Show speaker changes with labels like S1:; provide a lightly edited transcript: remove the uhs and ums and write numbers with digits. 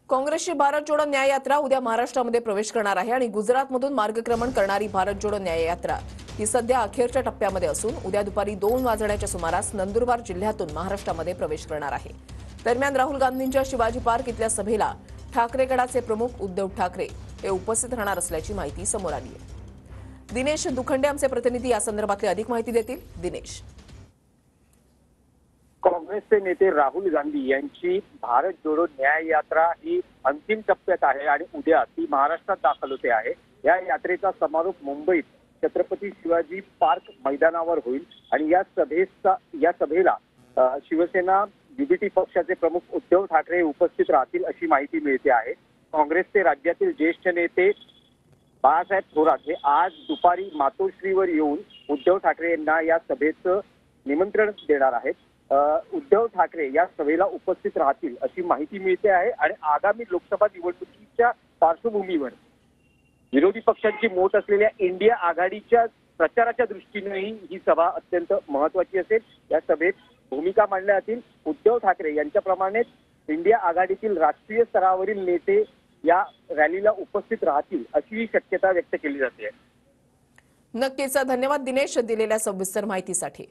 S1: काँग्रेसची भारत जोडो न्याय यात्रा उद्या महाराष्ट्रामध्ये प्रवेश करणार आहे आणि गुजरातमधून मार्गक्रमण करणारी भारत जोडो न्याय यात्रा ही सध्या अखेरच्या टप्प्यामध्ये असून उद्या दुपारी 2 वाजण्याच्या सुमारास नंदुरबार जिल्ह्यातून महाराष्ट्रामध्ये प्रवेश करणार आहे। दरम्यान राहुल गांधींच्या शिवाजी पार्क इथल्या सभेला ठाकरे गटाचे प्रमुख उद्धव ठाकरे हे उपस्थित राहणार असल्याची माहिती समोर आली आहे। दिनेश दुखंडे आमचे प्रतिनिधी या संदर्भातली अधिक माहिती देतील। दिनेश,
S2: काँग्रेसचे नेते राहुल गांधी यांची भारत जोडो न्याय यात्रा ही अंतिम टप्प्यात आहे आणि उद्या ती महाराष्ट्रात दाखल होते आहे। या यात्रेचा समारोप मुंबईत छत्रपती शिवाजी पार्क मैदानावर होईल आणि या सभेला शिवसेना युबीटी पक्षाचे प्रमुख उद्धव ठाकरे उपस्थित राहतील अशी माहिती मिळते आहे। काँग्रेसचे राज्यातील ज्येष्ठ नेते बाळासाहेब थोरात हे आज दुपारी मातोश्रीवर येऊन उद्धव ठाकरे यांना या सभेचं निमंत्रण देणार आहेत। उद्धव ठाकरे या सभेला उपस्थित राहतील अशी माहिती मिळते आहे आणि आगामी लोकसभा निवडणुकीच्या पार्श्वभूमीवर विरोधी पक्षांची मोठ असलेल्या इंडिया आघाडीच्या प्रचाराच्या दृष्टीनेही ही सभा अत्यंत महत्त्वाची असेल। या सभेत भूमिका मांडल्या जातील। उद्धव ठाकरे यांच्याप्रमाणेच इंडिया आघाडीतील राष्ट्रीय स्तरावरील नेते या रॅलीला उपस्थित राहतील अशी शक्यता व्यक्त केली जाते।
S1: नक्कीच धन्यवाद दिनेश दिलेल्या सविस्तर माहितीसाठी।